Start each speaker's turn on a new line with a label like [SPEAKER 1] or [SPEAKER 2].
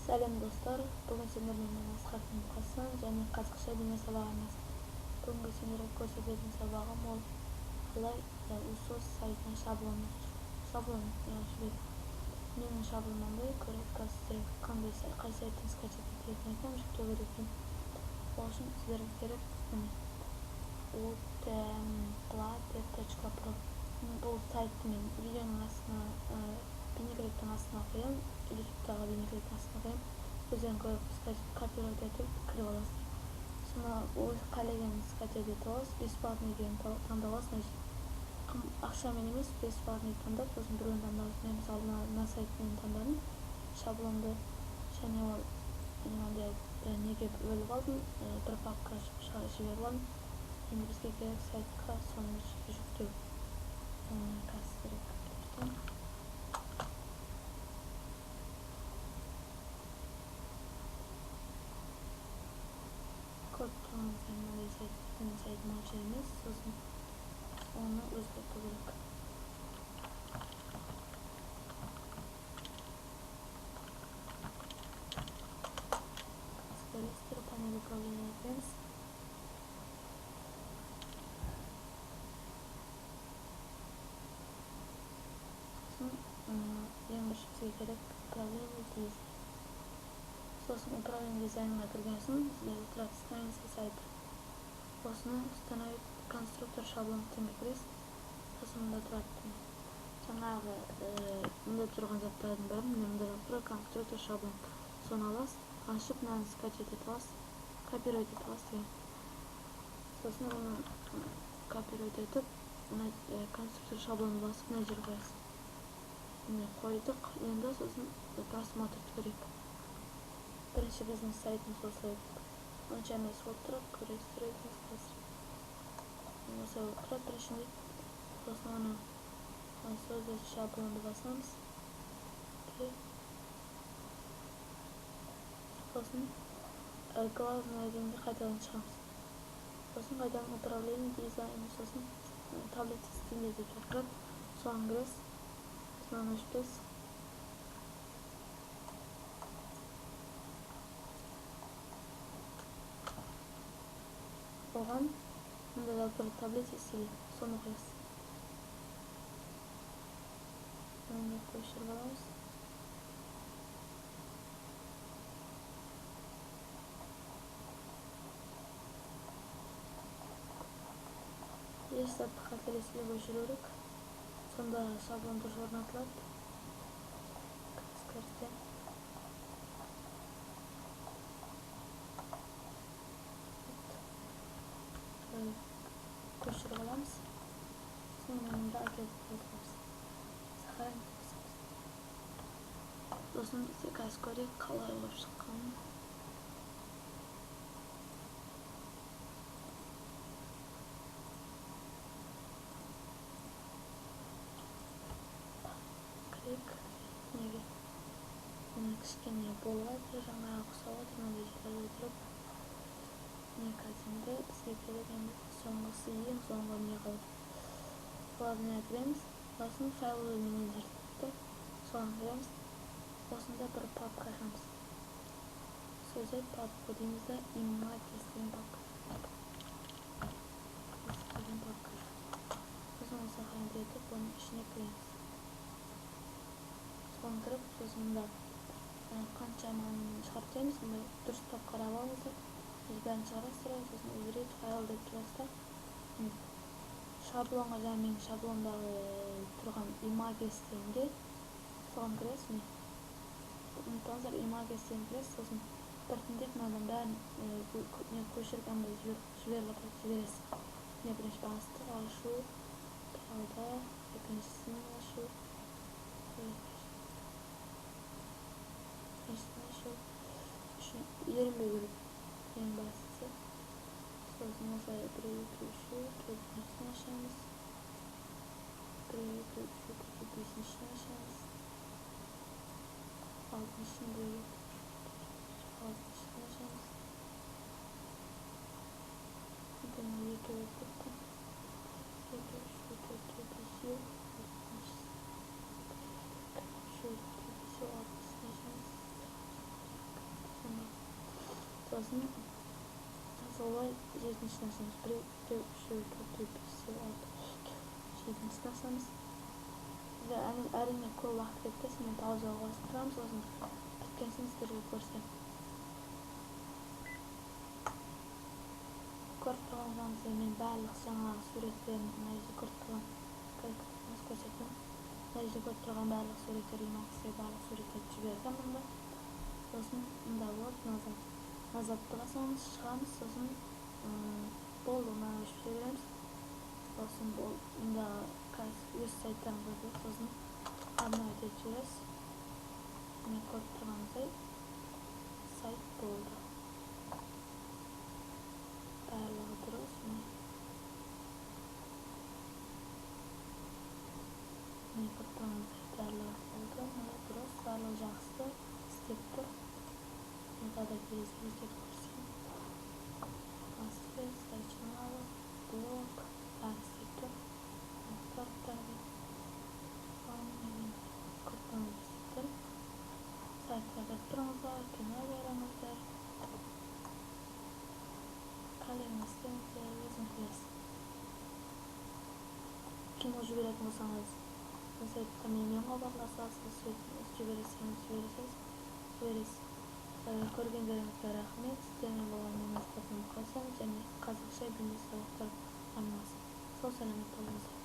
[SPEAKER 1] Сәлем достар, бүгін сендермен мен Асқар Мұқасан және қазақша дене сабағымыз. Бүгінгі сендерге көрсететін сабағым ол қалай усос сайтына шаблон жіберу. Менің шаблонымды көріп, қазір қай сайттан скачать ететін екенін жүктеу керек екен. Ол үшін сіздерге керек utemplate.pro. Бұл сайтты мен видеоның астына бейнекіліктің астына қоямын, ютубтағы бейнекіліктің астына қоямын. Өздерің көріп копировать етіп кіріп аласыздар. Соны өз қалегенін скачать етіп аласыз, бесплатный екенін таңдап аласыз. Ақшамен емес, бесплатный таңдап, сосын біреуін таңдап. Мен мысалы мына сайтын таңдадым, шаблонды, және ол неге бөліп алдым, бір папка жіберіп алдым. Енді бізге керек сайтқа соны жүктеу. Қазір көріп тұрғаныңыздай мынандай сайт мөлшер емес, сосын оны өзгерту керек. Көресіздер, панель управления кіреміз. Ең бірінші бізге керек управление дизайн. Сосын управление дизайнға кірген соң сіздерде тұрады страница сайта. Осыны установить конструктор шаблон кітемге кіресіз. Сосын мұнда тұрады жаңағы мұнда тұрған заттардың бәрін мұнда тұрады конструктор шаблон. Соны аласыз, ашып мынаны скачать етіп аласыз, копировать етіп аласыз деген. Сосын оны копировать етіп конструктор шаблонын басып мына жерге қоясыз. Міне қойдық, енді сосын просмотрды көрейік. Бірінші бизнес сайтымыз осылай онша емес болып тұрады, көресіздер өзіңіз қазір. Осылай болып тұрады біріншінде. Сосын оны сөздер шаблонды басамыз. Сосын главный деңгейге қайтадан шығамыз. Сосын қайтадан управление дизайн, сосын таблица стилі деп тұрады. Соған кіресіз. Сосын өшпес. Оған мұнда да бір таблица стилі, соны қоясыз. Оны көшіріп аламыз. Еш затты қателеспей көшіру керек. Сонда шаблон дұрыс орнатылады. Скоростен. Көшіріп аламыз. Соңында әкеліп қойдығымыз. Сохранить басамыз. Сосын бізде қазір көрейік қалай болып шыққанын. Неге кішкене болады, жаңағы ұқсап отыр, мынандай жерлерде тұрып. Қазірде бізге керек енді соңғысы ең соңғы не қалды. Главныйға кіреміз, сосын файловый менеджер дейді, соған кіреміз. Осында бір папка ашамыз. Сөзі папка дейміз да, images деген папка. Сосын оны сохранить етіп, оның ішіне кіреміз. Соған кіріп, сосын мұнда қанша маңын шығартеміз, мұнда дұрыстап қарап алыңыздар. Біз бәрін шығарасыздар, сосын override файл деп тұрасыздар. Шаблонға жаңа менің шаблондағы тұрған images дегенде соған кіресіз. Ұмытпаңыздар, images деген кіресіз, сосын біртіндеп мынадан бәрін көшірген жібересіз. Бірінші бастық ашу, талда, екіншісін ашу, ерінбеу керек. Ең бастысы. Сосын осылай біреу-екеу-үшеу, төртіншісін ашамыз. Біреу-екеу-үшеу, бесіншісін ашамыз. Алтыншысын алтыншысын ашамыз. Бұны екеу өтіпті. Екеу-үшеу, төртеу-бесеу, алтыншысын. Үшеу, төртеу-бесеу, алтыншысын ашамыз. сосын солай жетінші нәрсеміз 1 2 3 4 5 6 7-ші нәрсеміз. Бізде әрине көп уақыт кетті, мен паузаға қосып тұрамыз, сосын біткен соң сіздерге көрсетемін. Көріп тұрғаныңыздай мен барлық жаңағы суреттерін мына жерде көріп көрсетемін. Мына жерде көріп тұрған барлық суреттерді барлық суреттерді жібердім мұнда. Сосын мында болады назадты басамыз, шығамыз, сосын болды, мына өшіп жібереміз. Сосын мында өз сайттарыңызға келіп, сосын обновить етіп жібересіз. Міне көріп тұрғаныңыздай сайт болды. Барлығы дұрыс. Міне көріп тұрғаныңыздай барлығы болды. Міне дұрыс, барлығы жақсы істеп тұр. Мынада кездесіп көрсем. Мастерс, сайт блог, бәрі істеп тұр. Торттарды көріп істеп тұр. Сайтқа кіріп тұрыңыздар, кино көріңіздер, коллеганы істеңіздер, өзің білесіз. Кино жіберетін болсаңыз, сайтқа менімен хабарласасыз, жібересіз. Көргендеріңізге рахмет. Сіздермен болған мен Мұстафа Мұқасан және қазақша бейне сабақтар арнасы. Сау саламат болыңыздар.